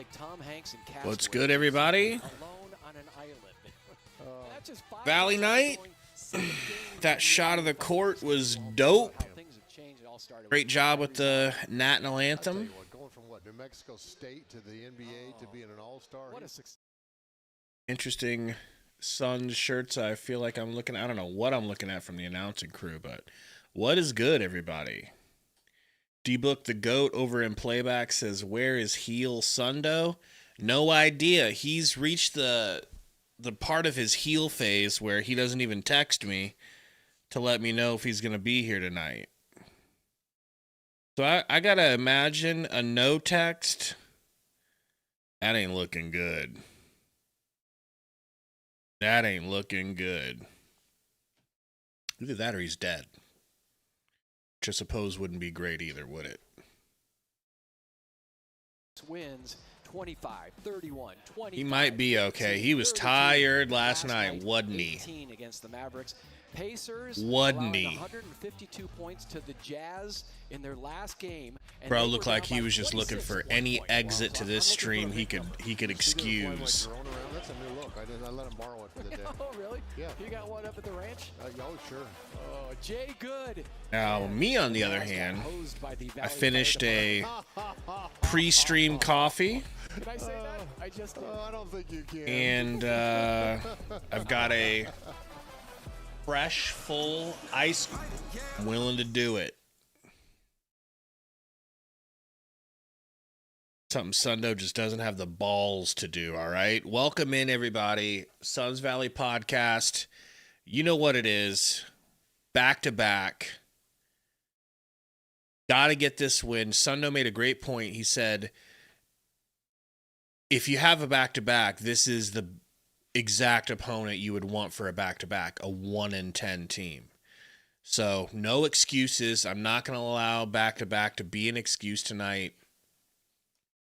like Tom Hanks and Castaway. What's good, everybody? Alone on an island. That's just five Valley Night. That shot of the court was dope. how things have changed. It all started Great job with the national anthem. Going from what, New Mexico State to the NBA to being an all-star. What a success. Interesting Suns shirts. I feel like I'm looking, I don't know what I'm looking at from the announcing crew, but what is good, everybody? D-Book the GOAT over in playback says, where is heel Sundo? No idea. He's reached the part of his heel phase where he doesn't even text me to let me know if he's going to be here tonight. So I got to imagine a no text. That ain't looking good. That ain't looking good. Either that or he's dead. Which I suppose wouldn't be great either, would it? Wins 25, 31, 20. He might be okay. He was tired last night, wasn't he? 18 against the Mavericks. Pacers Wasn't he? 152 points to the Jazz in their last game. Bro looked like he was just looking for any exit to this stream he could excuse. That's a new look. I let him borrow it for the day. Oh, really? Yeah. You got one up at the ranch? Oh, sure. Oh, Jay Good. Now, me on the other hand, I finished a pre-stream coffee. Did I say that? I just did. I don't think you can. And I've got a fresh, full ice cream. I'm willing to do it. Something Sundo just doesn't have the balls to do, all right? Welcome in, everybody. Suns Valley Podcast. You know what it is. Back-to-back. Got to get this win. Sundo made a great point. He said, if you have a back-to-back, this is the exact opponent you would want for a back-to-back, a 1-10 team. So, no excuses. I'm not going to allow back-to-back to be an excuse tonight.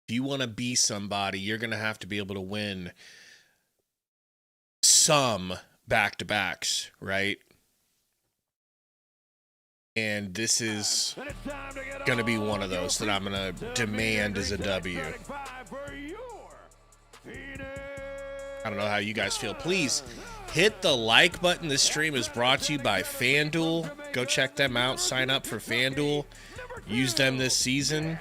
If you want to be somebody, you're going to have to be able to win some back-to-backs, right? And this is going to be one of those that I'm going to demand as a W. I don't know how you guys feel. Please hit the like button. This stream is brought to you by FanDuel. Go check them out. Sign up for FanDuel. Use them this season.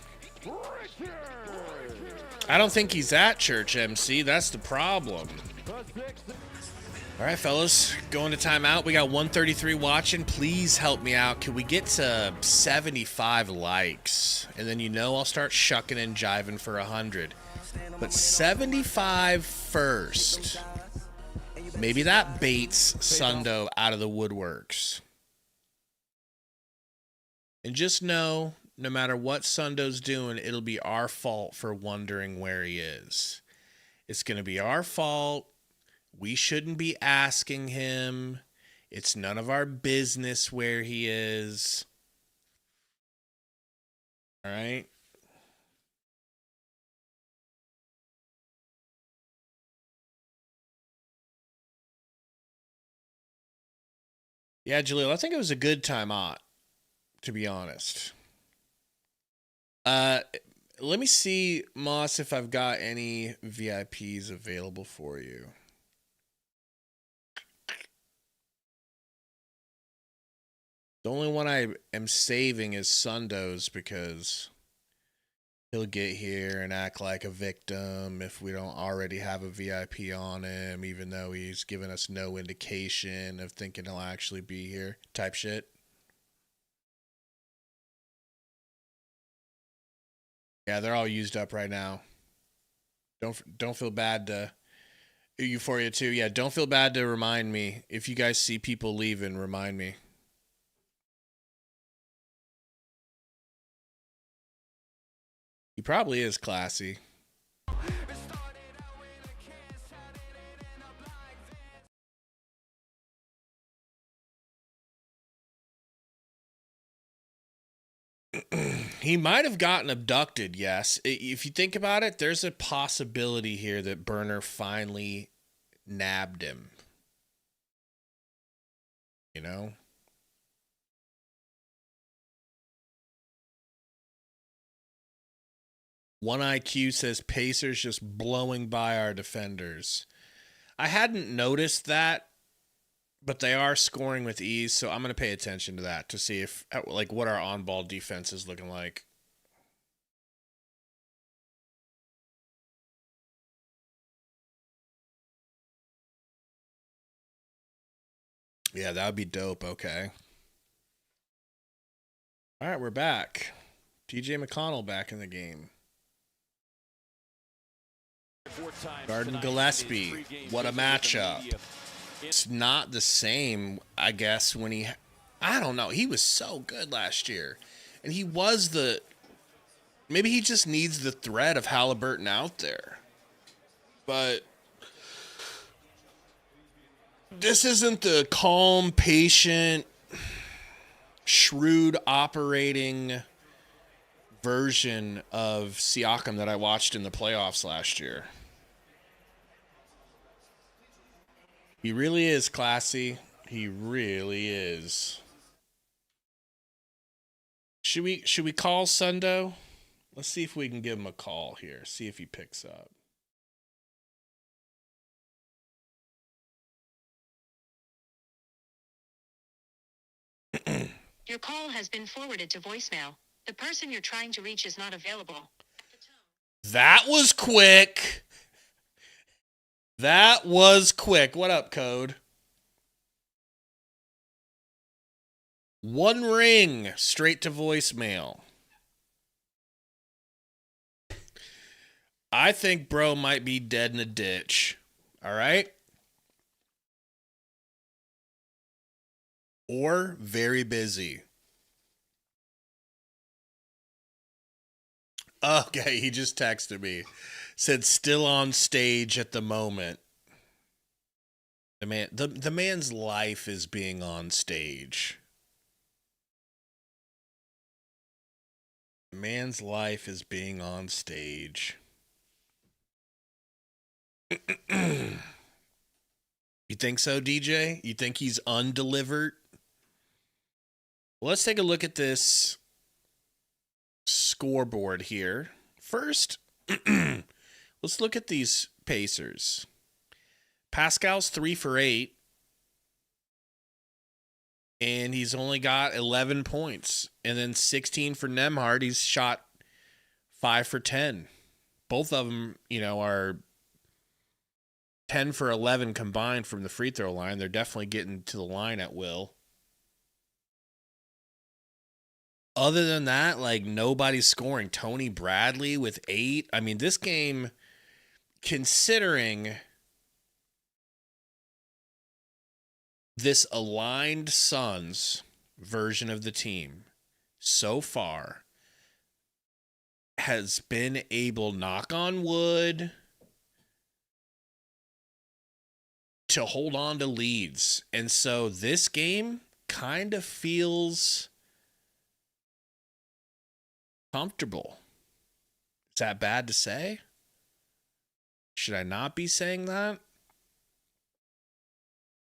I don't think he's at church, MC. That's the problem. All right, fellas. Going to timeout. We got 133 watching. Please help me out. Can we get to 75 likes? And then I'll start shucking and jiving for 100. But 75 first. Maybe that baits Sundo out of the woodworks. And just know, no matter what Sundo's doing, it'll be our fault for wondering where he is. It's going to be our fault. We shouldn't be asking him. It's none of our business where he is. All right? Yeah, Jaleel, I think it was a good time out, to be honest. Let me see, Moss, if I've got any VIPs available for you. The only one I am saving is Sundo's because he'll get here and act like a victim if we don't already have a VIP on him, even though he's given us no indication of thinking he'll actually be here, type shit. Yeah, they're all used up right now. Don't feel bad to Euphoria 2. Yeah, don't feel bad to remind me. If you guys see people leaving, remind me. He probably is classy. He might have gotten abducted, yes. If you think about it, there's a possibility here that Burner finally nabbed him. You know? One IQ says Pacers just blowing by our defenders. I hadn't noticed that, but they are scoring with ease, so I'm going to pay attention to that to see if like what our on-ball defense is looking like. Yeah, that would be dope. Okay. All right, we're back. TJ McConnell back in the game. Garden Gillespie. What a matchup. It's not the same, I guess, when he... I don't know. He was so good last year. And he was the... Maybe he just needs the threat of Halliburton out there. But... this isn't the calm, patient, shrewd operating version of Siakam that I watched in the playoffs last year. He really is classy. He really is. Should we call Sundo? Let's see if we can give him a call here. See if he picks up. Your call has been forwarded to voicemail. The person you're trying to reach is not available. That was quick. That was quick. What up, Code? One ring straight to voicemail. I think bro might be dead in a ditch. All right? Or very busy. Okay, he just texted me. Said still on stage at the moment. The man's life is being on stage. The man's life is being on stage. You think so, DJ? You think he's undelivered? Well, let's take a look at this scoreboard here. First, let's look at these Pacers. Pascal's 3 for 8. And he's only got 11 points. And then 16 for Nembhard. He's shot 5 for 10. Both of them, are 10 for 11 combined from the free throw line. They're definitely getting to the line at will. Other than that, nobody's scoring. Tony Bradley with 8. I mean, this game, considering this aligned Suns version of the team so far has been able, knock on wood, to hold on to leads. And so this game kind of feels comfortable. Is that bad to say? Should I not be saying that?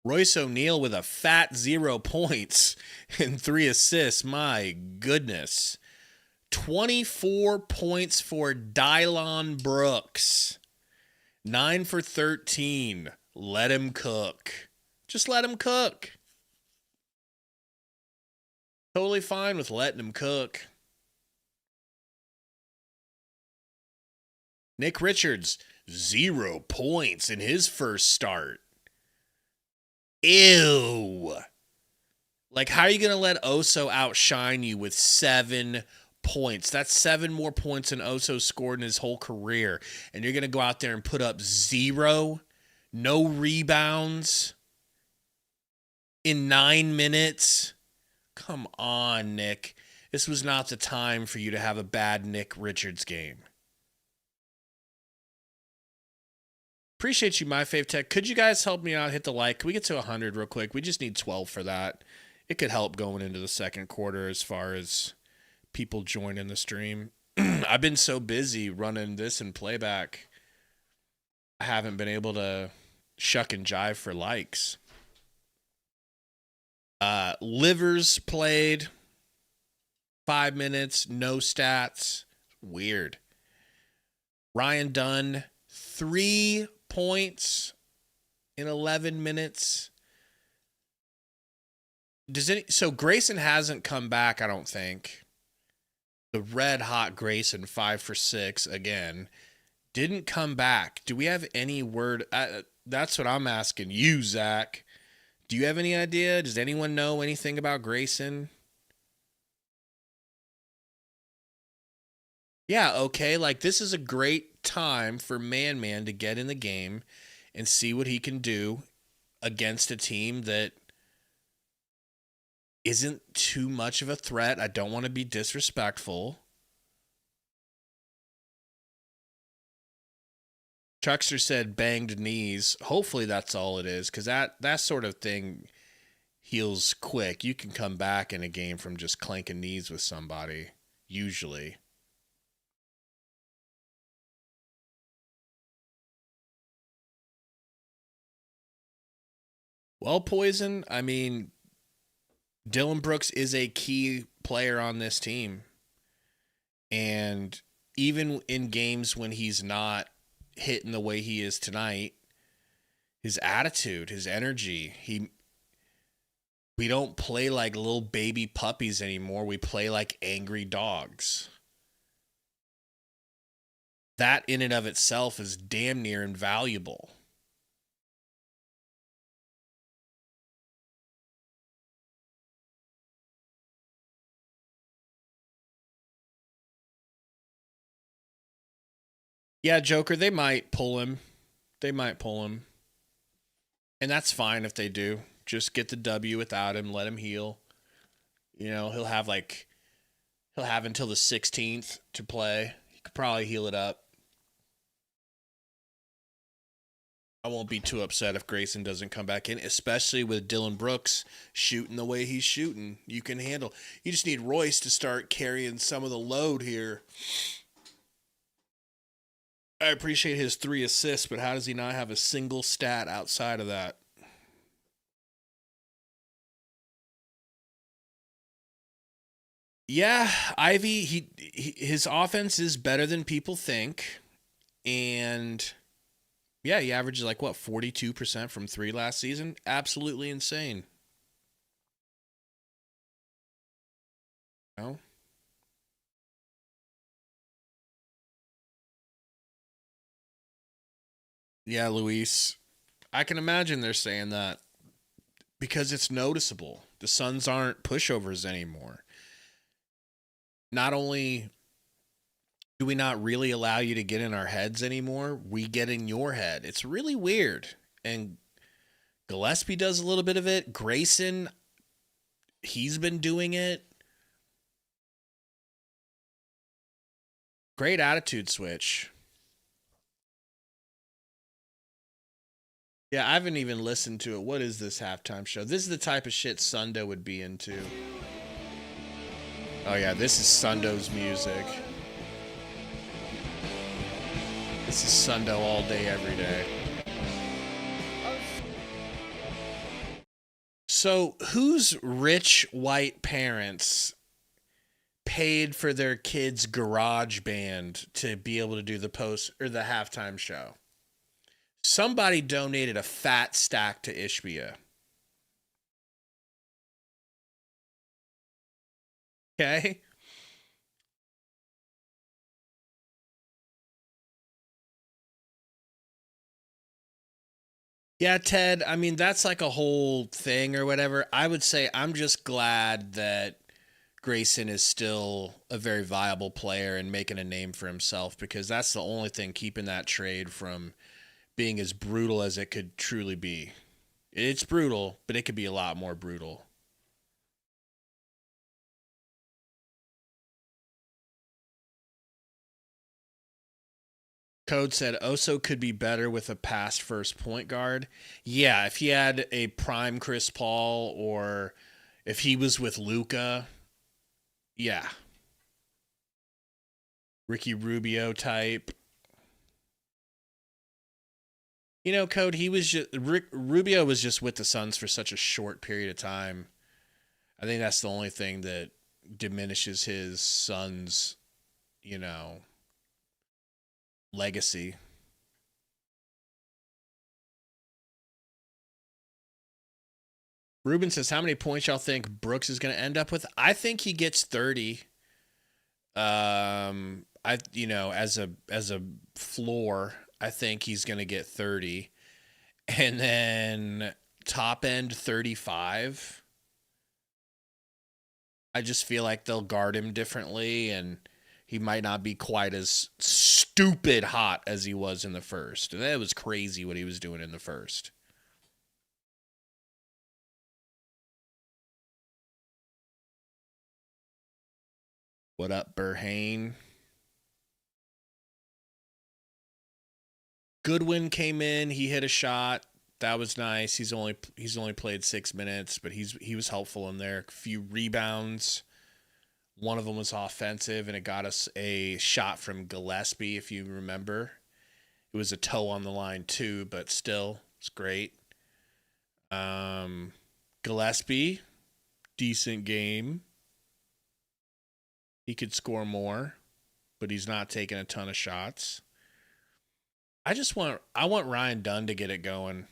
Royce O'Neal with a fat 0 points and 3 assists. My goodness. 24 points for Dylon Brooks. 9 for 13. Let him cook. Just let him cook. Totally fine with letting him cook. Nick Richards, 0 points in his first start. Ew. How are you going to let Oso outshine you with 7 points? That's 7 more points than Oso scored in his whole career. And you're going to go out there and put up 0, no rebounds in 9 minutes? Come on, Nick. This was not the time for you to have a bad Nick Richards game. Appreciate you, My Fave Tech. Could you guys help me out? Hit the like. Can we get to 100 real quick? We just need 12 for that. It could help going into the second quarter as far as people joining the stream. I've been so busy running this and playback, I haven't been able to shuck and jive for likes. Livers played 5 minutes, no stats. Weird. Ryan Dunn, 3 points in 11 minutes. So Grayson hasn't come back, I don't think. The red hot Grayson, 5 for 6 again, didn't come back. Do we have any word? That's what I'm asking you, Zach. Do you have any idea? Does anyone know anything about Grayson? Yeah, okay. Like, this is a great time for Man to get in the game and see what he can do against a team that isn't too much of a threat. I don't want to be disrespectful. Chuckster said banged knees. Hopefully that's all it is, because that sort of thing heals quick. You can come back in a game from just clanking knees with somebody, usually. Well, Poison, I mean, Dylan Brooks is a key player on this team. And even in games when he's not hitting the way he is tonight, his attitude, his energy, we don't play like little baby puppies anymore. We play like angry dogs. That in and of itself is damn near invaluable. Yeah, Joker, they might pull him. And that's fine if they do. Just get the W without him, let him heal. You know, he'll have until the 16th to play. He could probably heal it up. I won't be too upset if Grayson doesn't come back in, especially with Dylan Brooks shooting the way he's shooting. You can handle. You just need Royce to start carrying some of the load here. I appreciate his 3 assists, but how does he not have a single stat outside of that? Yeah, Ivy, his offense is better than people think. And yeah, he averages 42% from 3 last season. Absolutely insane. No? Yeah, Luis. I can imagine they're saying that because it's noticeable. The Suns aren't pushovers anymore. Not only do we not really allow you to get in our heads anymore, we get in your head. It's really weird. And Gillespie does a little bit of it. Grayson, he's been doing it. Great attitude switch. Yeah, I haven't even listened to it. What is this halftime show? This is the type of shit Sundo would be into. Oh yeah, this is Sundo's music. This is Sundo all day, every day. So, whose rich white parents paid for their kids' garage band to be able to do the halftime show? Somebody donated a fat stack to Ishbia. Okay? Yeah, Ted, I mean, that's like a whole thing or whatever. I would say I'm just glad that Grayson is still a very viable player and making a name for himself, because that's the only thing keeping that trade from being as brutal as it could truly be. It's brutal, but it could be a lot more brutal. Code said Oso could be better with a past first point guard. Yeah, if he had a prime Chris Paul, or if he was with Luka, yeah. Ricky Rubio type. You know, Code, Rubio was just with the Suns for such a short period of time. I think that's the only thing that diminishes his Suns, legacy. Ruben says, how many points y'all think Brooks is going to end up with? I think he gets 30. As a floor, I think he's going to get 30. And then top end 35. I just feel like they'll guard him differently, and he might not be quite as stupid hot as he was in the first. That was crazy what he was doing in the first. What up, Burhane? Goodwin came in. He hit a shot. That was nice. He's only played 6 minutes, but he was helpful in there. A few rebounds. One of them was offensive, and it got us a shot from Gillespie, if you remember. It was a toe on the line too, but still, it's great. Gillespie, decent game. He could score more, but he's not taking a ton of shots. I want Ryan Dunn to get it going.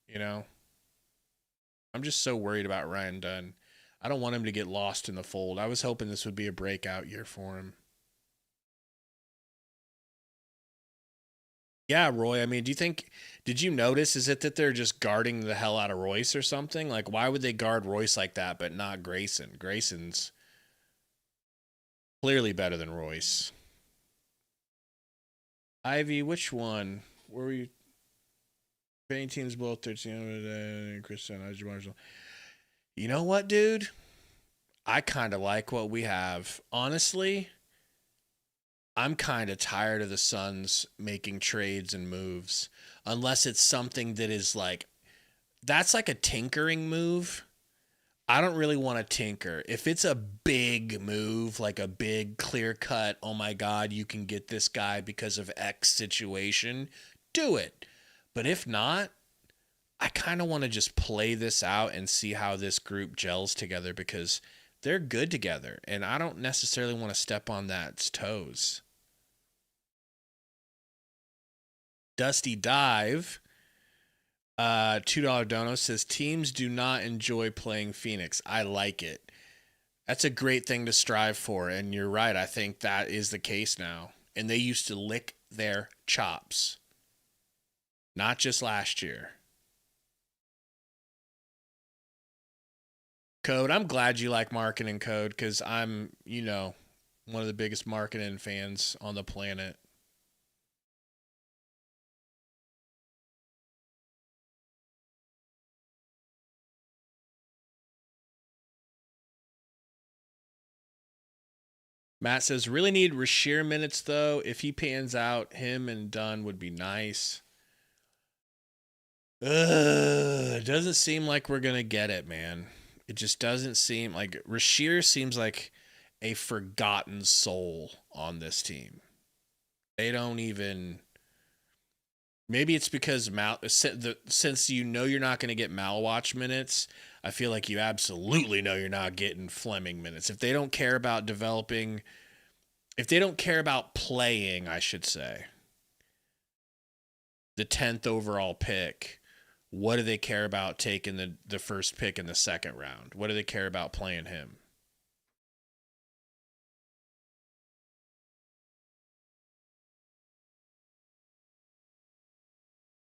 You know, I'm just so worried about Ryan Dunn. I don't want him to get lost in the fold. I was hoping this would be a breakout year for him. Yeah, Roy, I mean, did you notice, is it that they're just guarding the hell out of Royce or something? Like, why would they guard Royce like that, but not Grayson? Grayson's clearly better than Royce. Ivy, which one? Where were you? Painting teams below 13. Christian, you know what, dude? I kind of like what we have. Honestly, I'm kind of tired of the Suns making trades and moves. Unless it's something that is like, that's like a tinkering move. I don't really want to tinker. If it's a big move, like a big clear cut, oh my God, you can get this guy because of X situation, do it. But if not, I kind of want to just play this out and see how this group gels together, because they're good together, and I don't necessarily want to step on that's toes. Dusty Dive, $2 dono, says teams do not enjoy playing Phoenix. I like it. That's a great thing to strive for, and you're right. I think that is the case now. And they used to lick their chops. Not just last year. Code, I'm glad you like marketing, Code, because I'm, one of the biggest marketing fans on the planet. Matt says, really need Rasheer minutes, though. If he pans out, him and Dunn would be nice. It doesn't seem like we're going to get it, man. It just doesn't seem like Rasheer seems like a forgotten soul on this team. They don't even. Maybe it's because since you know you're not going to get Malwatch minutes, I feel like you absolutely know you're not getting Fleming minutes. If they don't care about developing, if they don't care about playing, I should say, the 10th overall pick, what do they care about taking the first pick in the second round? What do they care about playing him?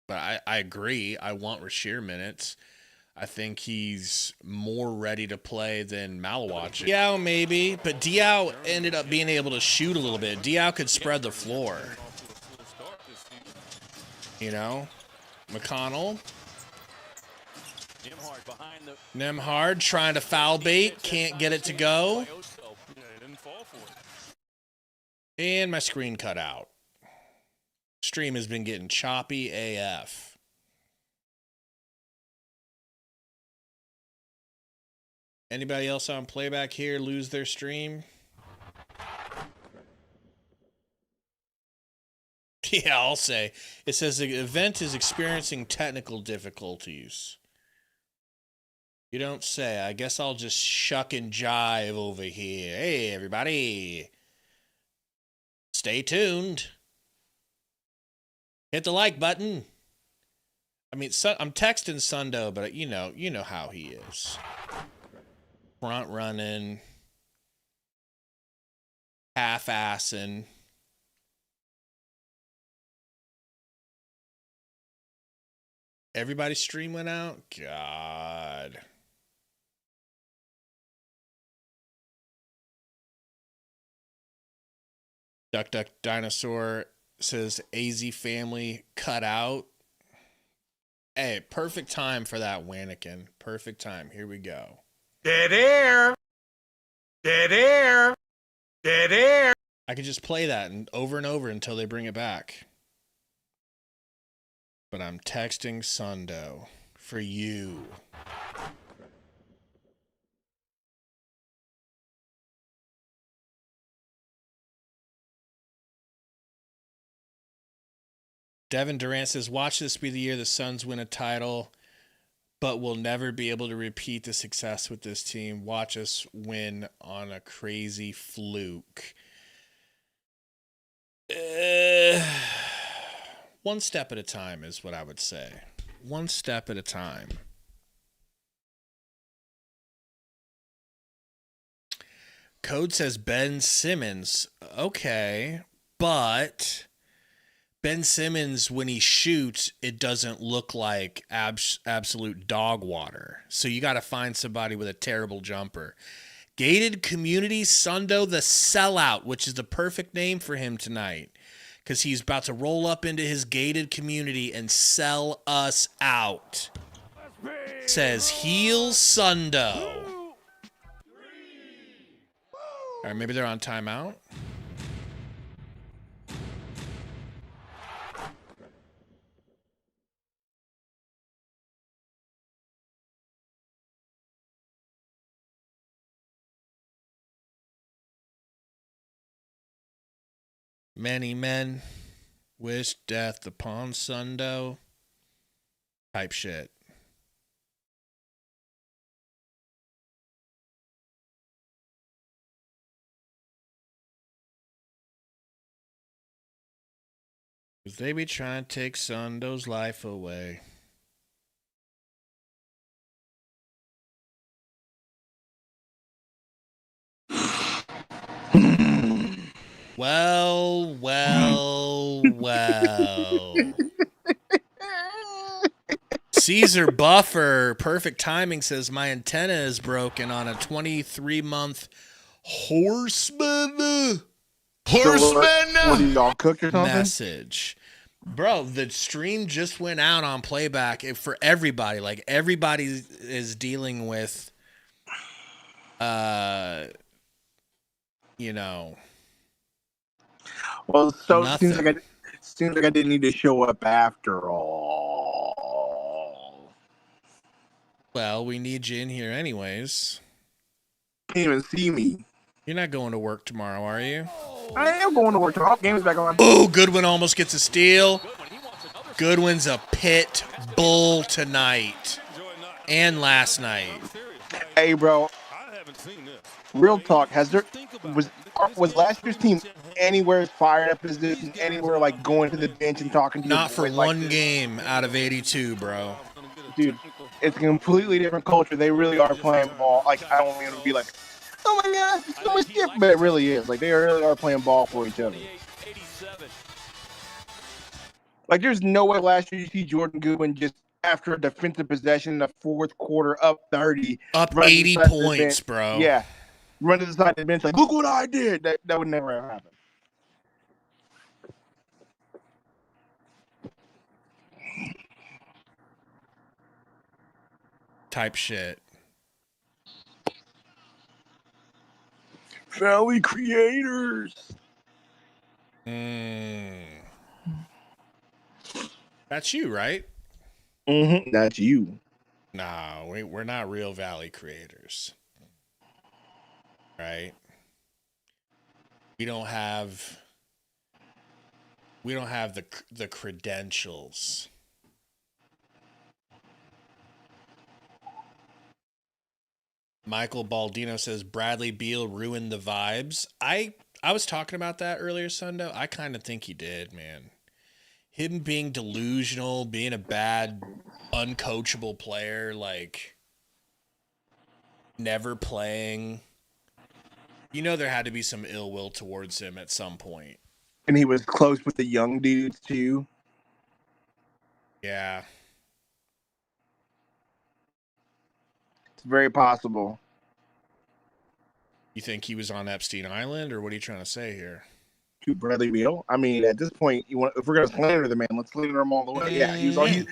But I agree. I want Rasheer minutes. I think he's more ready to play than Malwatch. Diao maybe, but Diao ended up being able to shoot a little bit. Diao could spread the floor. McConnell. Nemhard trying to foul bait. Can't get it to go. And my screen cut out. Stream has been getting choppy AF. Anybody else on playback here lose their stream? Yeah, I'll say. It says the event is experiencing technical difficulties. You don't say. I guess I'll just shuck and jive over here. Hey, everybody. Stay tuned. Hit the like button. I mean, I'm texting Sundo, but you know how he is. Front running, half-assing. Everybody's stream went out? God. Duck Duck Dinosaur says AZ family cut out. Hey, perfect time for that, Wannikin. Perfect time. Here we go. Dead air. Dead air. Dead air. I could just play that and over until they bring it back. But I'm texting Sundo for you. Devin Durant says, watch this be the year the Suns win a title, but we'll never be able to repeat the success with this team. Watch us win on a crazy fluke. One step at a time is what I would say. One step at a time. Code says Ben Simmons. Okay, but Ben Simmons, when he shoots, it doesn't look like absolute dog water. So you got to find somebody with a terrible jumper. Gated Community Sundo the Sellout, which is the perfect name for him tonight, because he's about to roll up into his gated community and sell us out. Says Heel Sundo. All right, maybe they're on timeout. Many men wish death upon Sundo. Type shit. Cause they be trying to take Sundo's life away. Well. Caesar Buffer, perfect timing, says my antenna is broken on a 23-month horseman. What do y'all cook or something? Message. Bro, the stream just went out on playback for everybody. Like, everybody is dealing with, you know. Well, so it nothing. seems like I didn't need to show up after all. Well, we need you in here anyways. Can't even see me. You're not going to work tomorrow, are you? I am going to work tomorrow. Game is back on. Oh, Goodwin almost gets a steal. Goodwin's a pit bull tonight and last night. Hey, bro. Real talk. Was last year's team anywhere as fired up as this? Anywhere like going to the bench and talking to? Not for one game out of 82, bro. Dude, it's a completely different culture. They really are playing ball. Like, I don't want to be like, oh my God, it's so much different, but it really is. Like, they really are playing ball for each other. Like, there's no way last year you see Jordan Goodwin just after a defensive possession in the fourth quarter up 30. Up 80 points, bro. Yeah. Run to the side of the bench like, look what I did. That would never ever happen. Type shit. Valley creators. That's you, right? Mm-hmm. That's you. No, we're not real Valley creators. Right? We don't have the credentials. Michael Baldino says Bradley Beal ruined the vibes. I was talking about that earlier, Sundo. I kind of think he did, man. him being delusional, being a bad, uncoachable player, like never playing. You know there had to be some ill will towards him at some point. And he was close with the young dudes, too. Yeah. It's very possible. You think he was on Epstein Island, or what are you trying to say here? To Bradley Beal? I mean, at this point, if we're going to slander the man, let's slander him all the way. Yeah, he was on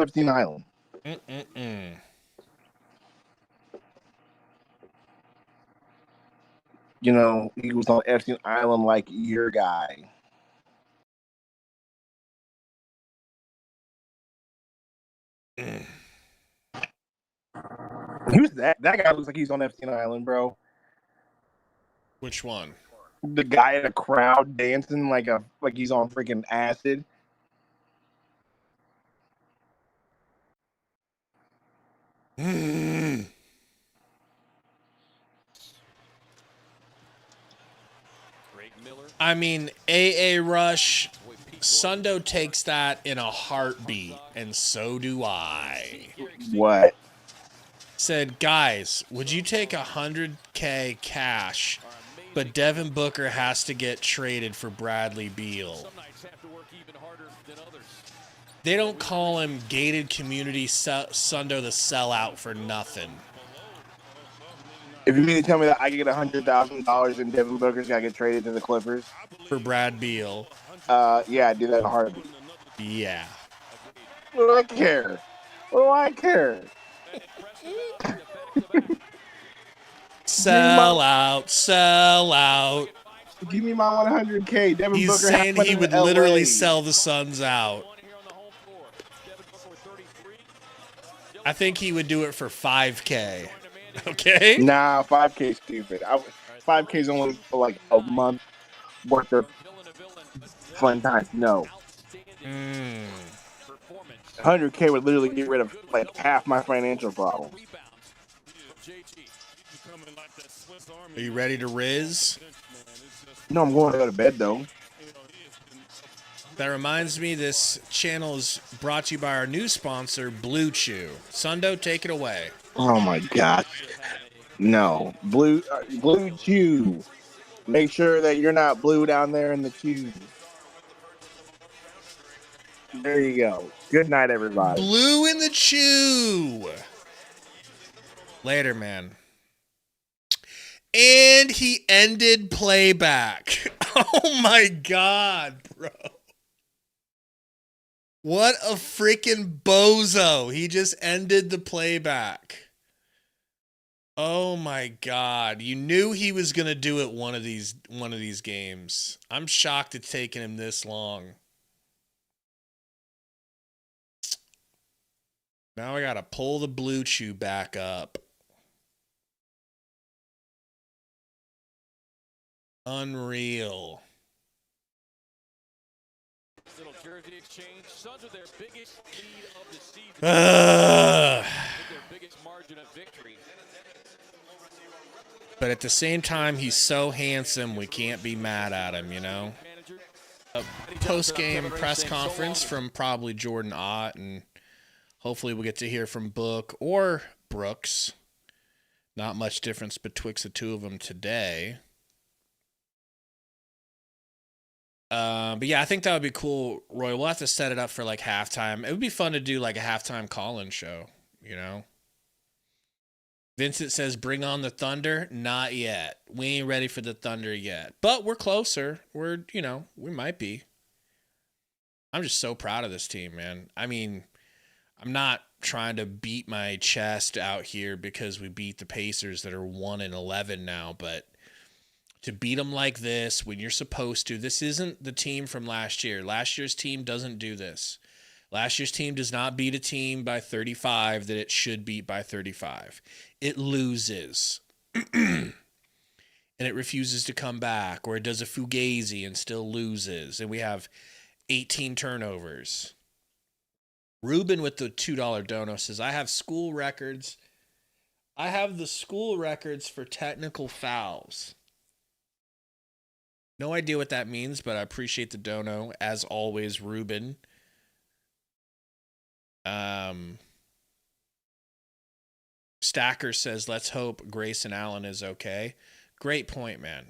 Epstein Island. You know, he was on Epstein Island like your guy. Who's that? That guy looks like he's on Epstein Island, bro. Which one? The guy in a crowd dancing like he's on freaking acid. I mean, AA Rush, Sundo takes that in a heartbeat, and so do I. What? Said, guys, would you take $100K cash, but Devin Booker has to get traded for Bradley Beal? They don't call him gated community Sundo the sellout for nothing. If you mean to tell me that I can get $100,000 and Devin Booker's got to get traded to the Clippers for Brad Beal, yeah, I'd do that in a heartbeat. Yeah. What do I care? What do I care? Sell out. Give me my $100K. Devin He's Booker saying he would literally sell the Suns out. I think he would do it for $5K. Okay? Nah, 5K stupid. 5K is only for like a month worth of fun time. No. 100K would literally get rid of like half my financial problems. Are you ready to Riz? No, I'm going to go to bed though. That reminds me, this channel is brought to you by our new sponsor, Blue Chew. Sundo, take it away. Oh my God. No. Blue Chew. Make sure that you're not blue down there in the chew. There you go. Good night, everybody. Blue in the chew. Later, man. And he ended playback. Oh my God, bro. What a freaking bozo. He just ended the playback. Oh my God. You knew he was going to do it one of these games. I'm shocked it's taken him this long. Now I got to pull the Blue Chew back up. Unreal. But at the same time, he's so handsome, we can't be mad at him, you know? A post-game press conference from probably Jordan Ott, and hopefully we'll get to hear from Book or Brooks. Not much difference betwixt the two of them today. But yeah, I think that would be cool, Roy. We'll have to set it up for like halftime. It would be fun to do like a halftime call-in show, you know? Vincent says, bring on the Thunder. Not yet. We ain't ready for the Thunder yet. But we're closer. We might be. I'm just so proud of this team, man. I mean, I'm not trying to beat my chest out here because we beat the Pacers that are 1-11 now, but to beat them like this when you're supposed to, this isn't the team from last year. Last year's team doesn't do this. Last year's team does not beat a team by 35 that it should beat by 35. It loses. And it refuses to come back, or it does a fugazi and still loses. And we have 18 turnovers. Ruben with the $2 dono says, I have school records. I have the school records for technical fouls. No idea what that means, but I appreciate the dono. As always, Ruben. Stacker says, let's hope Grayson Allen is okay. Great point, man.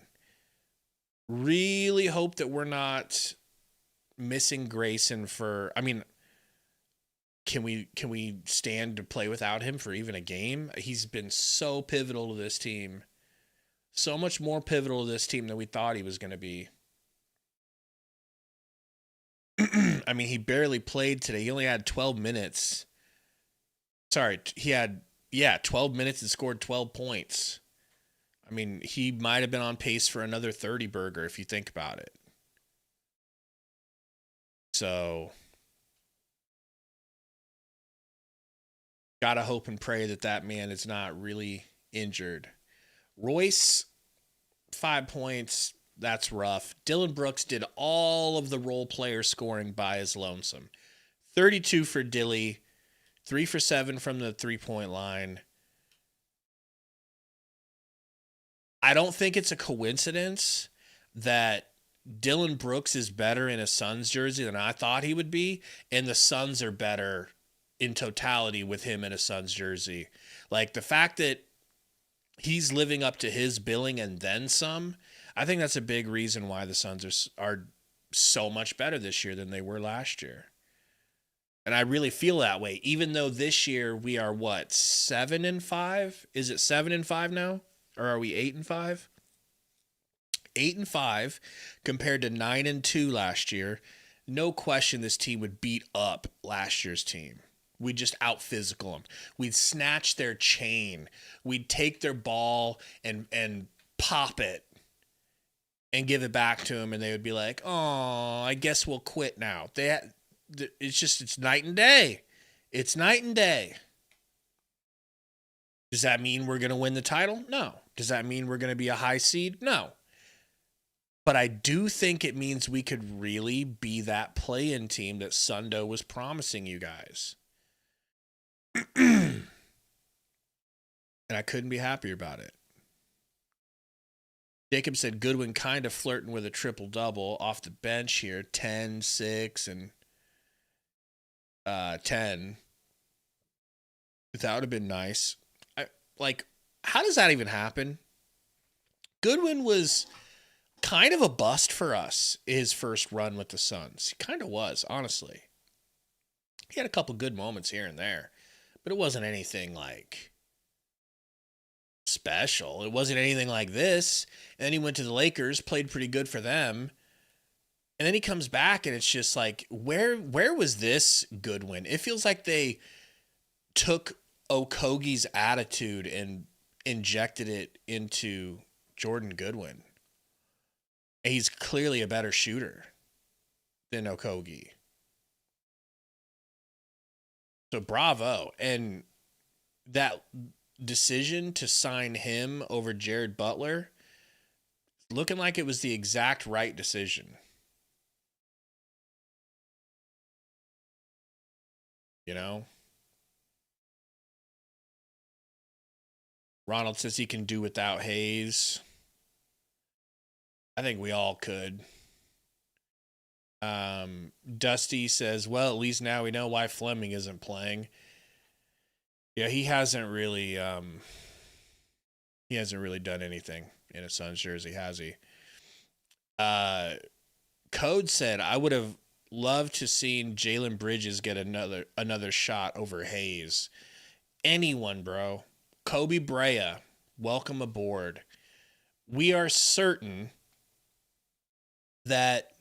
Really hope that we're not missing Grayson for, I mean, can we stand to play without him for even a game? He's been so pivotal to this team. So much more pivotal to this team than we thought he was going to be. I mean, he barely played today. He only had 12 minutes. Sorry, he had 12 minutes and scored 12 points. I mean, he might have been on pace for another 30 burger if you think about it. So, gotta hope and pray that man is not really injured. Royce, 5 points. That's rough. Dylan Brooks did all of the role player scoring by his lonesome. 32 for Dilly. 3 for 7 from the 3-point line. I don't think it's a coincidence that Dylan Brooks is better in a Suns jersey than I thought he would be, and the Suns are better in totality with him in a Suns jersey. Like, the fact that he's living up to his billing and then some, I think that's a big reason why the Suns are so much better this year than they were last year. And I really feel that way, even though this year we are, 7-5? Is it 7-5 now? Or are we 8-5? 8-5 compared to 9-2 last year. No question this team would beat up last year's team. We'd just out-physical them. We'd snatch their chain. We'd take their ball and pop it and give it back to them, and they would be like, oh, I guess we'll quit now. It's night and day. It's night and day. Does that mean we're going to win the title? No. Does that mean we're going to be a high seed? No. But I do think it means we could really be that play-in team that Sundo was promising you guys. And I couldn't be happier about it. Jacob said Goodwin kind of flirting with a triple-double off the bench here. 10, 6, and 10. That would have been nice. How does that even happen? Goodwin was kind of a bust for us his first run with the Suns. He kind of was, honestly. He had a couple good moments here and there, but it wasn't anything special. It wasn't anything like this. And then he went to the Lakers, played pretty good for them. And then he comes back and it's just like, where was this Goodwin? It feels like they took Okogie's attitude and injected it into Jordan Goodwin. He's clearly a better shooter than Okogie. So bravo. And that decision to sign him over Jared Butler, looking like it was the exact right decision. You know? Ronald says he can do without Hayes. I think we all could. Dusty says, well, at least now we know why Fleming isn't playing. Yeah, he hasn't really done anything in a Suns jersey, has he? Code said, I would have loved to seen Jalen Bridges get another shot over Hayes. Anyone, bro. Kobe Brea, welcome aboard. We are certain that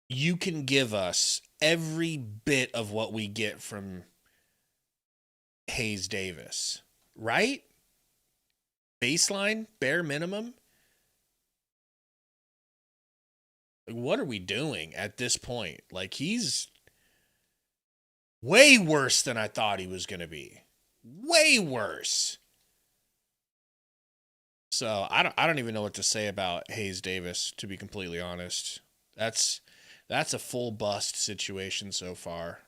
you can give us every bit of what we get from Hayes Davis, right? Baseline, bare minimum. What are we doing at this point? Like, he's way worse than I thought he was going to be. Way worse. So I don't even know what to say about Hayes Davis, to be completely honest. That's a full bust situation so far.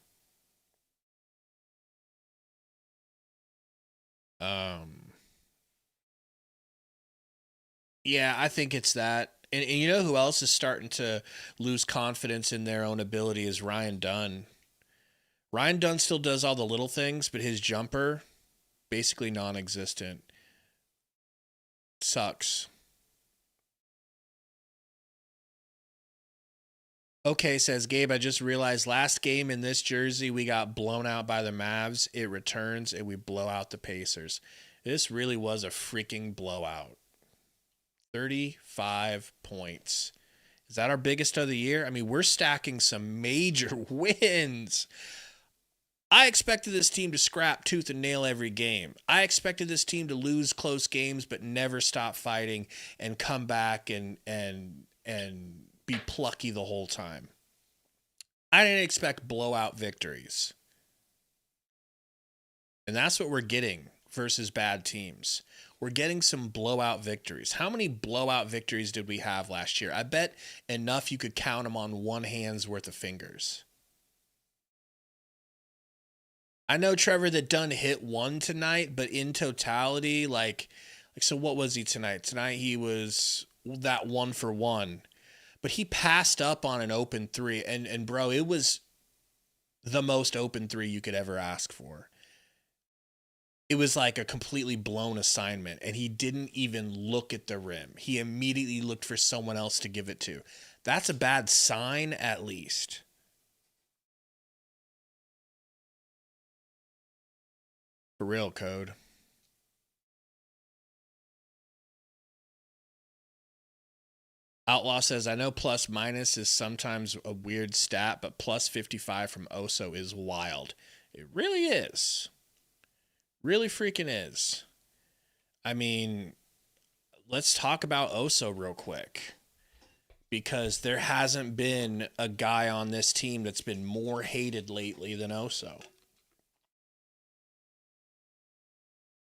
Yeah, I think it's that. And you know who else is starting to lose confidence in their own ability is Ryan Dunn. Ryan Dunn still does all the little things, but his jumper, basically non-existent. Sucks. Okay, says Gabe, I just realized last game in this jersey, we got blown out by the Mavs. It returns, and we blow out the Pacers. This really was a freaking blowout. 35 points. Is that our biggest of the year? I mean, we're stacking some major wins. I expected this team to scrap tooth and nail every game. I expected this team to lose close games but never stop fighting and come back and be plucky the whole time. I didn't expect blowout victories. And that's what we're getting versus bad teams. We're getting some blowout victories. How many blowout victories did we have last year? I bet enough you could count them on one hand's worth of fingers. I know, Trevor, that Dunn hit one tonight, but in totality, so what was he tonight? Tonight he was that 1 for 1. But he passed up on an open three, and bro, it was the most open three you could ever ask for. It was like a completely blown assignment, and he didn't even look at the rim. He immediately looked for someone else to give it to. That's a bad sign, at least. For real, Code. Outlaw says, I know plus minus is sometimes a weird stat, but plus 55 from Oso is wild. It really is. Really freaking is. I mean, let's talk about Oso real quick. Because there hasn't been a guy on this team that's been more hated lately than Oso.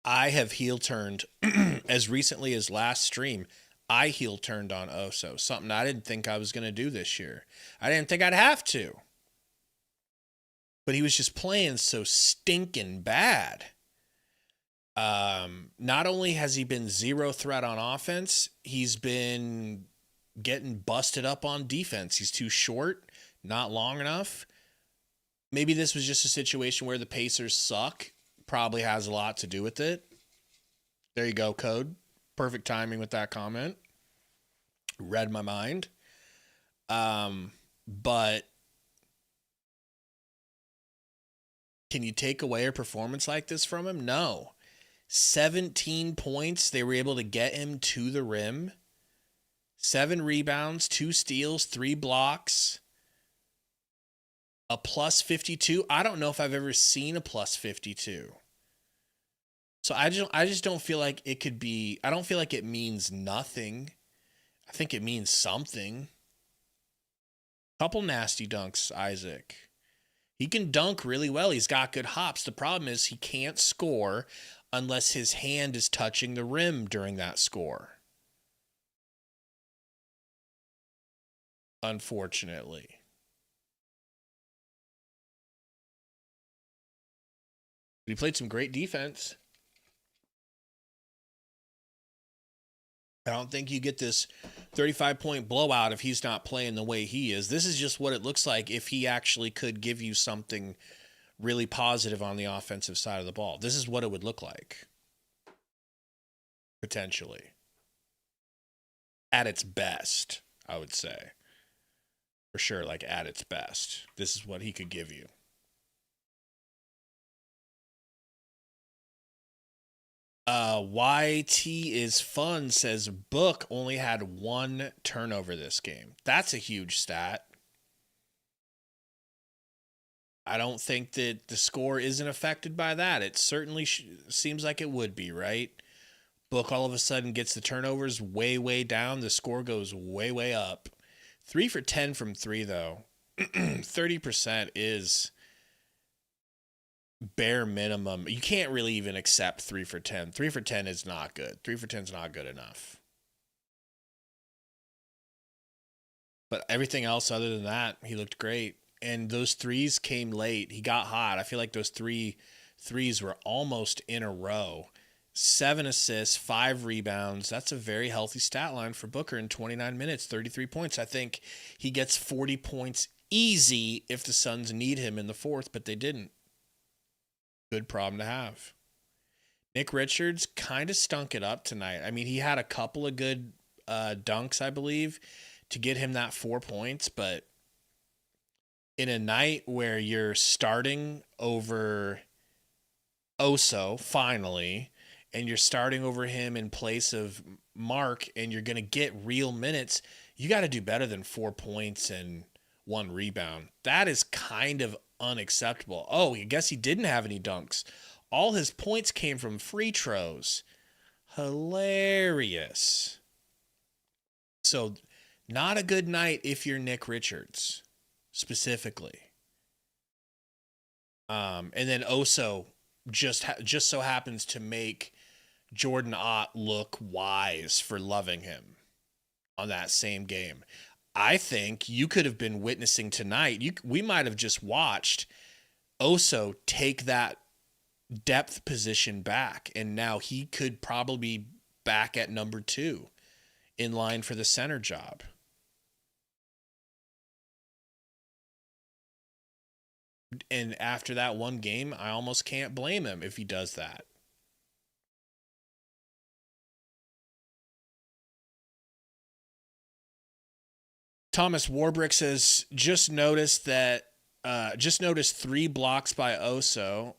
I have heel turned as recently as last stream. I heel turned on Oso, something I didn't think I was going to do this year. I didn't think I'd have to. But he was just playing so stinking bad. Not only has he been zero threat on offense, he's been getting busted up on defense. He's too short, not long enough. Maybe this was just a situation where the Pacers suck. Probably has a lot to do with it. There you go, Code. Perfect timing with that comment. Read my mind. But can you take away a performance like this from him? No. 17 points. They were able to get him to the rim. 7 rebounds, 2 steals, 3 blocks. A plus 52. I don't know if I've ever seen a plus 52. So I just don't feel like it could be, I don't feel like it means nothing. I think it means something. Couple nasty dunks, Isaac. He can dunk really well. He's got good hops. The problem is he can't score unless his hand is touching the rim during that score. Unfortunately. He played some great defense. I don't think you get this 35-point blowout if he's not playing the way he is. This is just what it looks like if he actually could give you something really positive on the offensive side of the ball. This is what it would look like. Potentially. At its best, I would say. For sure, like at its best. This is what he could give you. YT is fun says Book only had 1 turnover this game. That's a huge stat. I don't think that the score isn't affected by that. It certainly seems like it would be, right? Book all of a sudden gets the turnovers way, way down. The score goes way, way up. 3 for 10 from 3, though. 30% is bare minimum. You can't really even accept 3 for 10. 3 for 10 is not good. 3 for 10 is not good enough. But everything else other than that, he looked great. And those threes came late. He got hot. I feel like those 3 threes were almost in a row. 7 assists, 5 rebounds. That's a very healthy stat line for Booker in 29 minutes, 33 points. I think he gets 40 points easy if the Suns need him in the fourth, but they didn't. Good problem to have. Nick Richards kind of stunk it up tonight. I mean, he had a couple of good dunks, I believe, to get him that 4 points, but in a night where you're starting over Oso, finally, and you're starting over him in place of Mark, and you're going to get real minutes, you got to do better than 4 points and 1 rebound. That is kind of unacceptable. Oh, I guess he didn't have any dunks. All his points came from free throws. Hilarious. So, not a good night if you're Nick Richards, specifically. And then Oso just so happens to make Jordan Ott look wise for loving him on that same game. I think you could have been witnessing tonight. We might have just watched Oso take that depth position back, and now he could probably be back at number 2 in line for the center job. And after that one game, I almost can't blame him if he does that. Thomas Warbrick says, just noticed 3 blocks by Oso.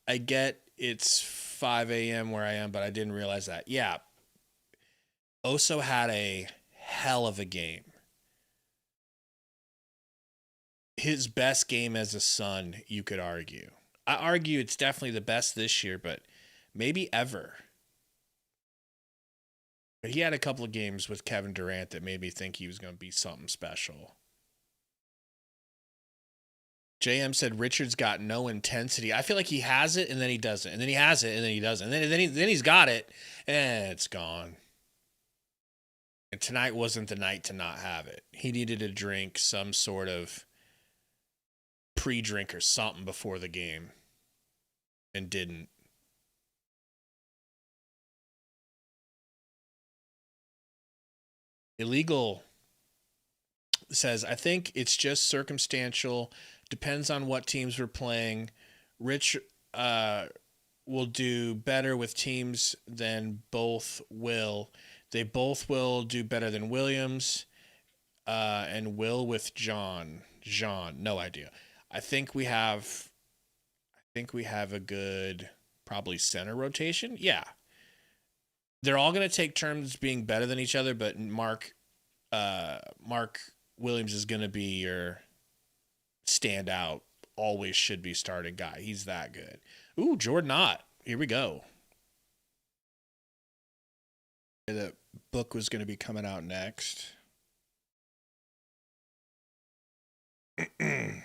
I get it's 5 a.m. where I am, but I didn't realize that. Yeah. Oso had a hell of a game. His best game as a Sun, you could argue. I argue it's definitely the best this year, but maybe ever. But he had a couple of games with Kevin Durant that made me think he was going to be something special. JM said Richards got no intensity. I feel like he has it and then he doesn't. And then he has it and then he doesn't. And then he's got it and it's gone. And tonight wasn't the night to not have it. He needed to drink some sort of pre-drink or something before the game and didn't. Illegal says, I think it's just circumstantial. Depends on what teams we're playing. Rich will do better with teams than both will. They both will do better than Williams and Will with John. No idea. I think we have a good probably center rotation. Yeah. They're all going to take turns being better than each other, but Mark Williams is going to be your standout, always should be starting guy. He's that good. Ooh, Jordan Ott. Here we go. The book was going to be coming out next. What do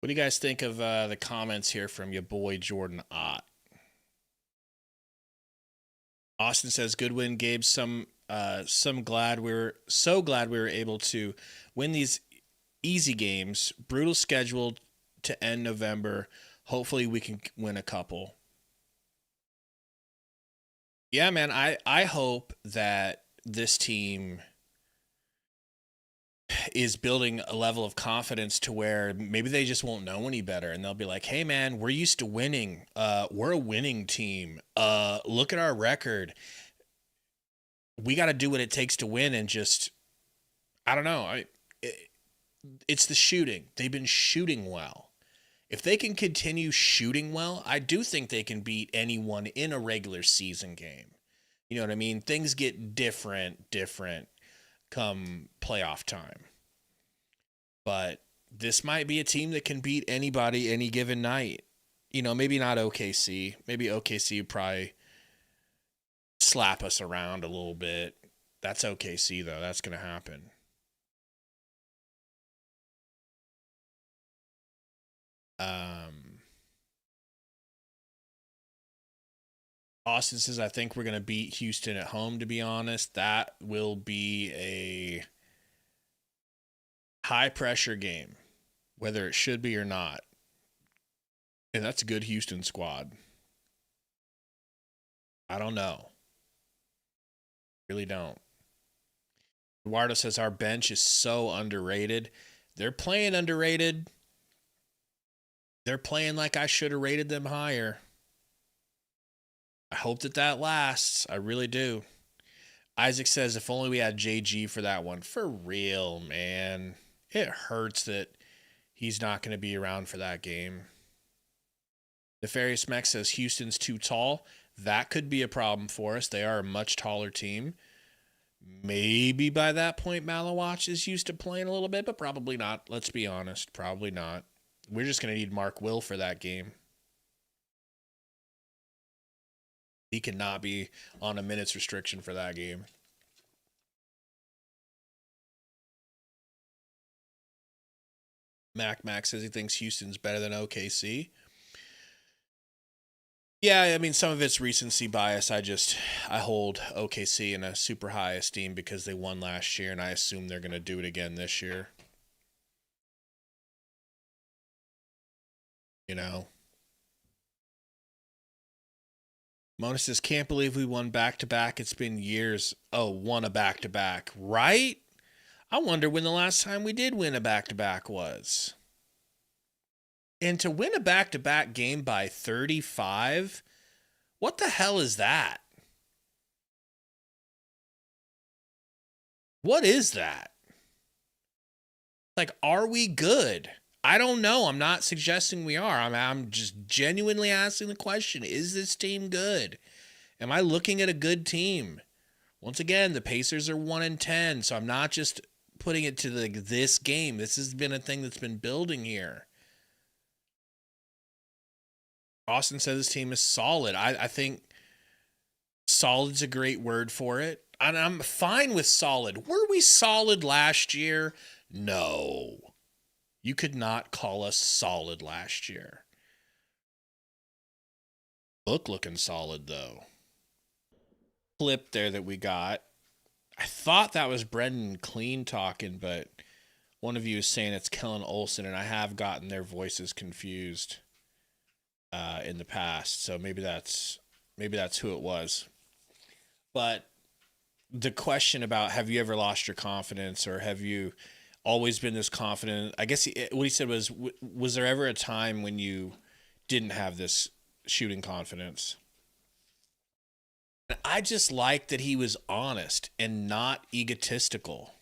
you guys think of the comments here from your boy Jordan Ott? Austin says, "Good win, Gabe. So glad we were able to win these easy games. Brutal schedule to end November. Hopefully we can win a couple." Yeah, man. I hope that this team is building a level of confidence to where maybe they just won't know any better and they'll be like, hey man, we're used to winning. We're a winning team. Look at our record. We got to do what it takes to win and just, I don't know. It's the shooting. They've been shooting well. If they can continue shooting well, I do think they can beat anyone in a regular season game. You know what I mean? Things get different come playoff time. But this might be a team that can beat anybody any given night. You know, maybe not OKC. Maybe OKC would probably slap us around a little bit. That's OKC, though. That's going to happen. Austin says, I think we're going to beat Houston at home, to be honest. That will be a high-pressure game, whether it should be or not. And that's a good Houston squad. I don't know. Really don't. Eduardo says our bench is so underrated. They're playing underrated. They're playing like I should have rated them higher. I hope that lasts. I really do. Isaac says if only we had JG for that one. For real, man. It hurts that he's not going to be around for that game. Nefarious Mech says Houston's too tall. That could be a problem for us. They are a much taller team. Maybe by that point Malawatch is used to playing a little bit, but probably not. Let's be honest. Probably not. We're just going to need Mark Will for that game. He cannot be on a minutes restriction for that game. Mac says he thinks Houston's better than OKC. Yeah, I mean, some of it's recency bias. I hold OKC in a super high esteem because they won last year, and I assume they're going to do it again this year. You know? Mona says, can't believe we won back-to-back. It's been years. Oh, won a back-to-back. Right? I wonder when the last time we did win a back-to-back was. And to win a back-to-back game by 35, what the hell is that? What is that? Like, are we good? I don't know. I'm not suggesting we are. I'm just genuinely asking the question, is this team good? Am I looking at a good team? Once again, the Pacers are 1-10, so I'm not just putting it to this game. This has been a thing that's been building here. Austin says this team is solid. I think solid's a great word for it. And I'm fine with solid. Were we solid last year? No. You could not call us solid last year. Looking solid, though. Clip there that we got. I thought that was Brendan Clean talking, but one of you is saying it's Kellen Olson, and I have gotten their voices confused in the past. So maybe that's who it was. But the question about have you ever lost your confidence or have you always been this confident? I guess what he said was there ever a time when you didn't have this shooting confidence? I just like that he was honest and not egotistical.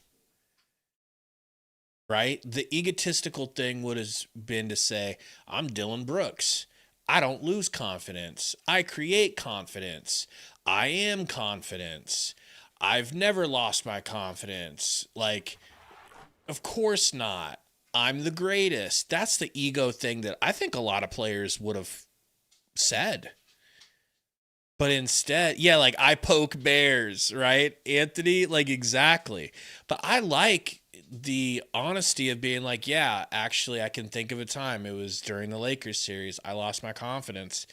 Right? The egotistical thing would have been to say, I'm Dylan Brooks. I don't lose confidence. I create confidence. I am confidence. I've never lost my confidence. Like, of course not. I'm the greatest. That's the ego thing that I think a lot of players would have said. But instead, yeah, like I poke bears, right? Anthony, like exactly. But I like the honesty of being like, yeah, actually I can think of a time. It was during the Lakers series. I lost my confidence.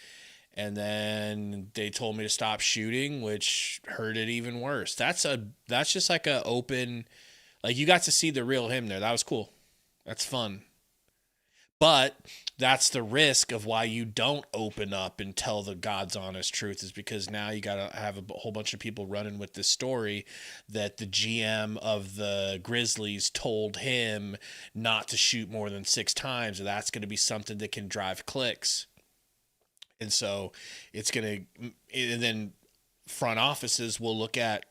And then they told me to stop shooting, which hurt it even worse. That's just like a open, like you got to see the real him there. That was cool. That's fun. But that's the risk of why you don't open up and tell the God's honest truth, is because now you got to have a whole bunch of people running with this story that the GM of the Grizzlies told him not to shoot more than 6 times. And that's going to be something that can drive clicks. And so it's going to, and then front offices will look at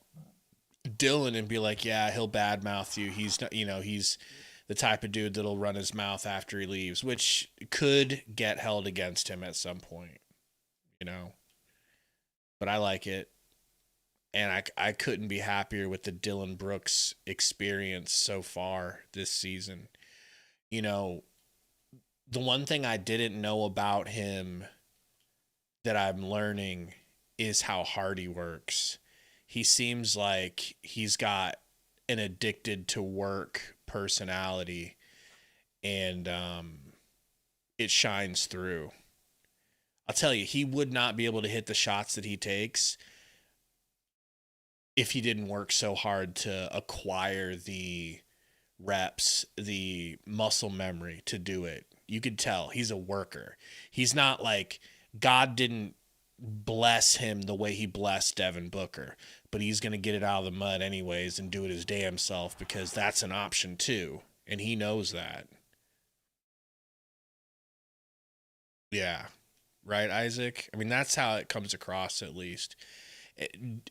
Dylan and be like, yeah, he'll badmouth you. He's not, he's the type of dude that'll run his mouth after he leaves, which could get held against him at some point, but I like it. And I couldn't be happier with the Dylan Brooks experience so far this season. The one thing I didn't know about him that I'm learning is how hard he works. He seems like he's got an addicted to work personality, and it shines through. I'll tell you, he would not be able to hit the shots that he takes if he didn't work so hard to acquire the reps, the muscle memory to do it. You could tell he's a worker. He's not like God didn't bless him the way he blessed Devin Booker. But he's going to get it out of the mud anyways and do it his damn self because that's an option too. And he knows that. Yeah. Right, Isaac? I mean, that's how it comes across, at least.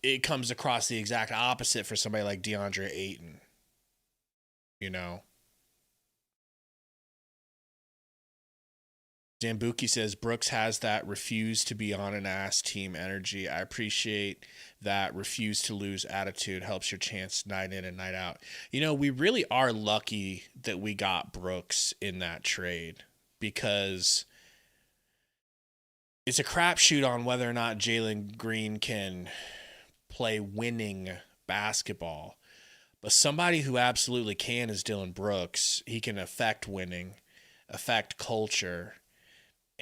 It comes across the exact opposite for somebody like DeAndre Ayton. You know? Zambuki says, Brooks has that refuse to be on an ass team energy. I appreciate that refuse to lose attitude. Helps your chance night in and night out. You know, we really are lucky that we got Brooks in that trade because it's a crapshoot on whether or not Jalen Green can play winning basketball. But somebody who absolutely can is Dylan Brooks. He can affect winning, affect culture.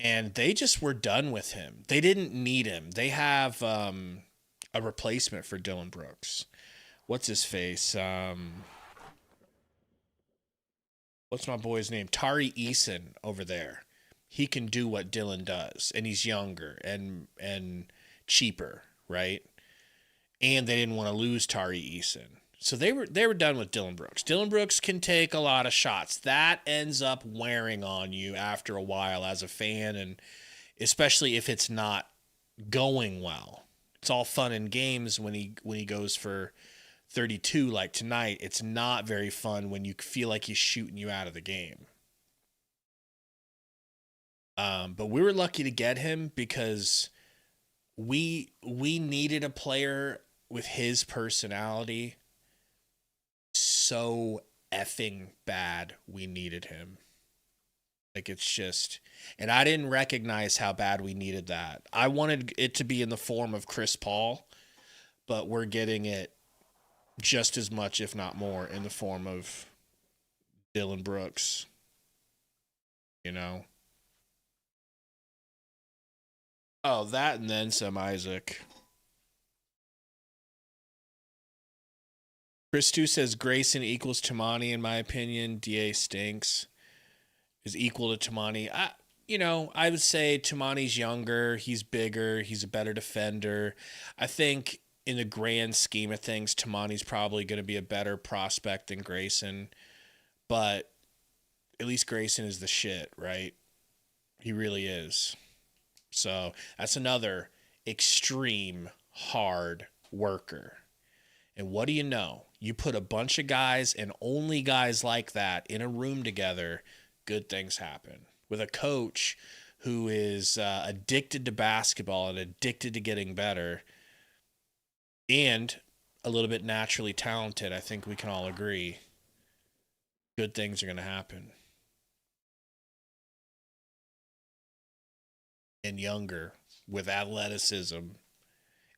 And they just were done with him. They didn't need him. They have a replacement for Dylan Brooks. What's his face? What's my boy's name? Tari Eason over there. He can do what Dylan does, and he's younger and cheaper, right? And they didn't want to lose Tari Eason. So they were done with Dylan Brooks. Dylan Brooks can take a lot of shots. That ends up wearing on you after a while as a fan, and especially if it's not going well. It's all fun and games when he goes for 32 like tonight. It's not very fun when you feel like he's shooting you out of the game. But we were lucky to get him because we needed a player with his personality so effing bad. We needed him. Like, it's just, and I didn't recognize how bad we needed that. I wanted it to be in the form of Chris Paul, but we're getting it just as much, if not more, in the form of Dylan Brooks. You know? Oh, that and then some, Isaac. Chris 2 says Grayson equals Tamani, in my opinion. DA stinks. Is equal to Tamani. I would say Tamani's younger. He's bigger. He's a better defender. I think in the grand scheme of things, Tamani's probably going to be a better prospect than Grayson. But at least Grayson is the shit, right? He really is. So that's another extreme hard worker. And what do you know? You put a bunch of guys and only guys like that in a room together, good things happen. With a coach who is addicted to basketball and addicted to getting better and a little bit naturally talented, I think we can all agree, good things are going to happen. And younger, with athleticism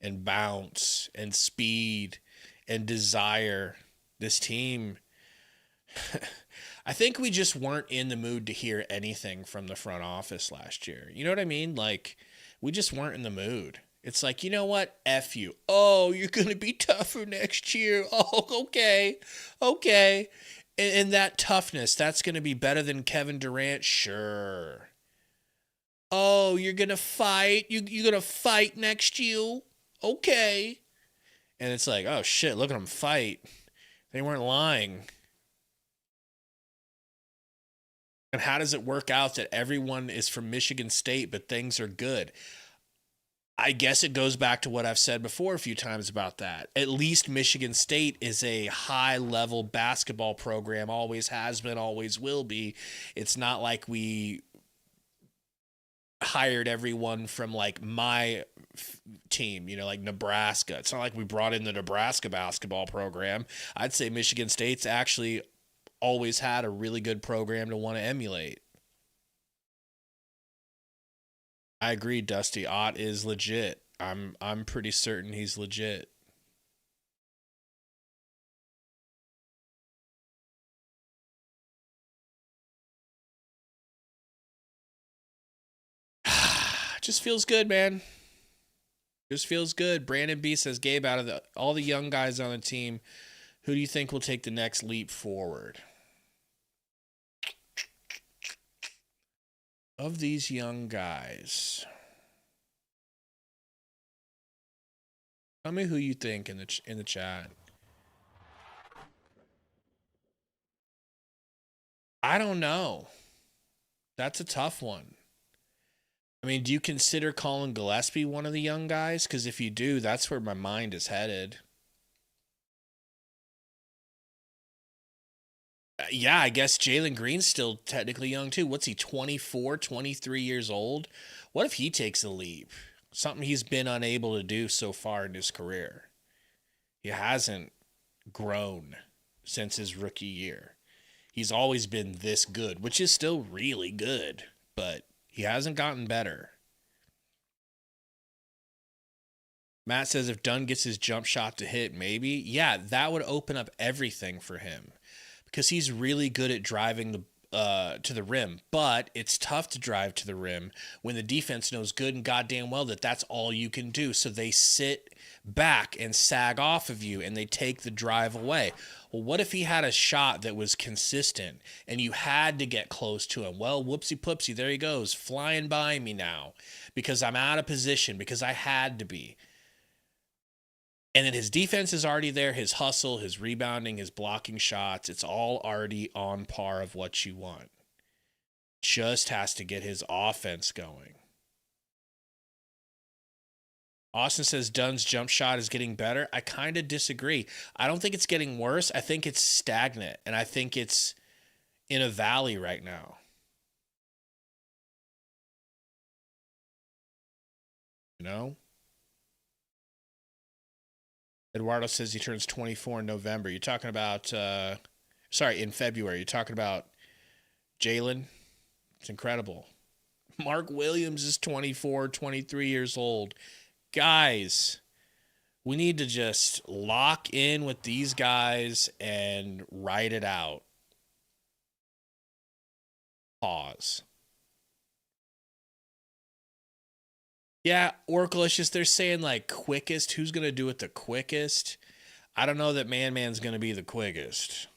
and bounce and speed and desire. This team, I think we just weren't in the mood to hear anything from the front office last year. You know what I mean? Like, we just weren't in the mood. It's like, you know what? F you. Oh, you're going to be tougher next year. Oh, okay. Okay. And that toughness, that's going to be better than Kevin Durant? Sure. Oh, you're going to fight? You're going to fight next year? Okay. And it's like, oh, shit, look at them fight. They weren't lying. And how does it work out that everyone is from Michigan State, but things are good? I guess it goes back to what I've said before a few times about that. At least Michigan State is a high-level basketball program, always has been, always will be. It's not like we hired everyone from like my team, like Nebraska. It's not like we brought in the Nebraska basketball program. I'd say Michigan State's actually always had a really good program to want to emulate. I agree, Dusty. Ott is legit. I'm pretty certain he's legit. Just feels good, man. Just feels good. Brandon B says, Gabe, out of all the young guys on the team, who do you think will take the next leap forward? Of these young guys, Tell me who you think in the chat. I don't know. That's a tough one. I mean, do you consider Colin Gillespie one of the young guys? Because if you do, that's where my mind is headed. Yeah, I guess Jalen Green's still technically young too. What's he, 24, 23 years old? What if he takes a leap? Something he's been unable to do so far in his career. He hasn't grown since his rookie year. He's always been this good, which is still really good, but he hasn't gotten better. Matt says if Dunn gets his jump shot to hit, maybe. Yeah, that would open up everything for him because he's really good at driving to the rim, but it's tough to drive to the rim when the defense knows good and goddamn well that that's all you can do. So they sit back and sag off of you and they take the drive away. Well, what if he had a shot that was consistent and you had to get close to him? Well, whoopsie poopsie, there he goes, flying by me now because I'm out of position because I had to be. And then his defense is already there, his hustle, his rebounding, his blocking shots. It's all already on par of what you want. Just has to get his offense going. Austin says Dunn's jump shot is getting better. I kind of disagree. I don't think it's getting worse. I think it's stagnant, and I think it's in a valley right now. You know? Eduardo says he turns 24 in November. You're talking about, in February. You're talking about Jalen. It's incredible. Mark Williams is 24, 23 years old. Guys, we need to just lock in with these guys and ride it out. Pause. Yeah, Oracleicious, they're saying like quickest. Who's going to do it the quickest? I don't know that Man's going to be the quickest.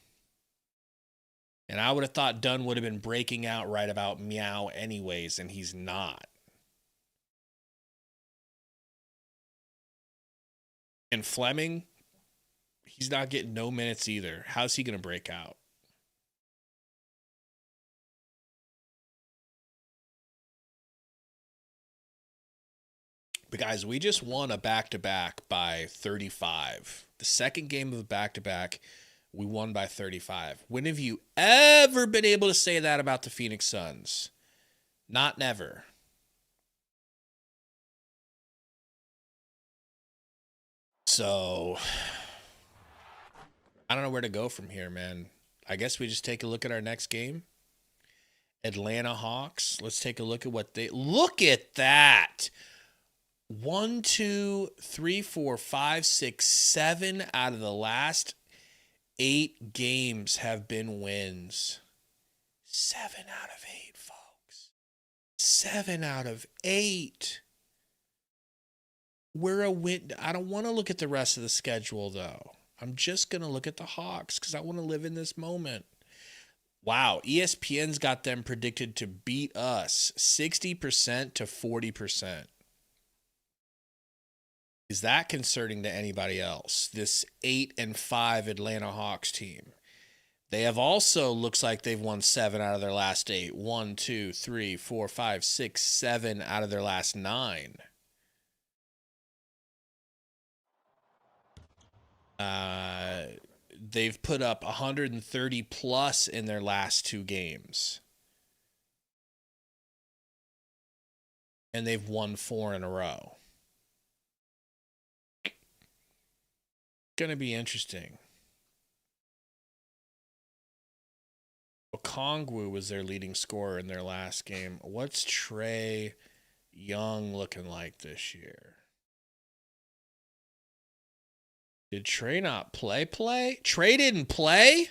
And I would have thought Dunn would have been breaking out right about meow anyways, and he's not. And Fleming, he's not getting no minutes either. How's he going to break out? But guys, we just won a back-to-back by 35. The second game of a back-to-back, we won by 35. When have you ever been able to say that about the Phoenix Suns? Not never. So, I don't know where to go from here, man. I guess we just take a look at our next game. Atlanta Hawks. Let's take a look at what they... Look at that! 1, 2, 3, 4, 5, 6, 7 out of the last 8 games have been wins. 7 out of 8, folks. 7 out of 8. We're a win. I don't want to look at the rest of the schedule, though. I'm just going to look at the Hawks because I want to live in this moment. Wow, ESPN's got them predicted to beat us 60% to 40%. Is that concerning to anybody else? This 8-5 Atlanta Hawks team. They have also, looks like they've won 7 out of their last 8. 1, 2, 3, 4, 5, 6, 7 out of their last 9. They've put up 130 plus in their last 2 games. And they've won 4 in a row. Going to be interesting. Okongwu was their leading scorer in their last game. What's Trae Young looking like this year? Did Trae not play? Trae didn't play?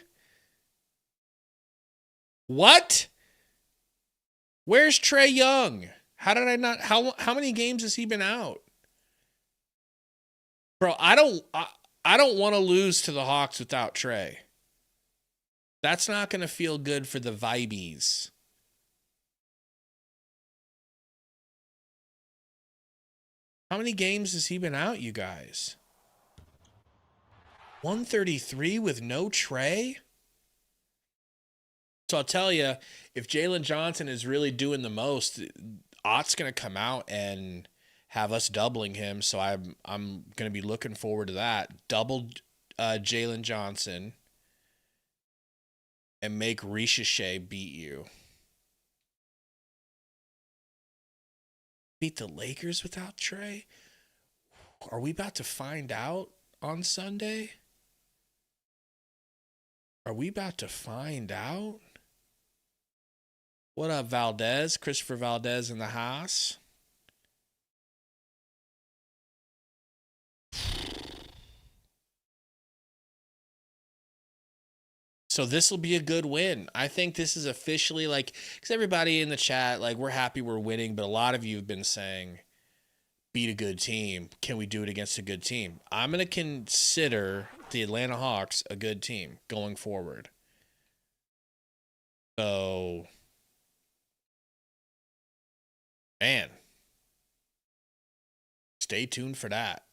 What? Where's Trae Young? How did I not? How many games has he been out? Bro, I don't want to lose to the Hawks without Trae. That's not going to feel good for the Vibies. How many games has he been out, you guys? 133 with no Trey? So I'll tell you, if Jalen Johnson is really doing the most, Ott's going to come out and have us doubling him. So I'm going to be looking forward to that. Double Jalen Johnson and make Ricochet beat you. Beat the Lakers without Trey? Are we about to find out on Sunday? Are we about to find out? What up, Valdez? Christopher Valdez in the house. So this will be a good win. I think this is officially because everybody in the chat, we're happy we're winning, but a lot of you have been saying, beat a good team. Can we do it against a good team? I'm going to consider the Atlanta Hawks a good team going forward. So, man, stay tuned for that.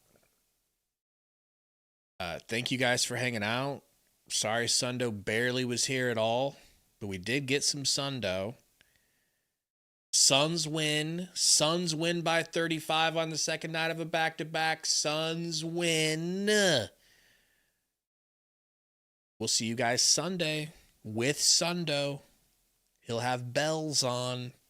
Thank you guys for hanging out. Sorry Sundo barely was here at all, but we did get some Sundo. Suns win. Suns win by 35 on the second night of a back-to-back. Suns win. We'll see you guys Sunday with Sundo. He'll have bells on.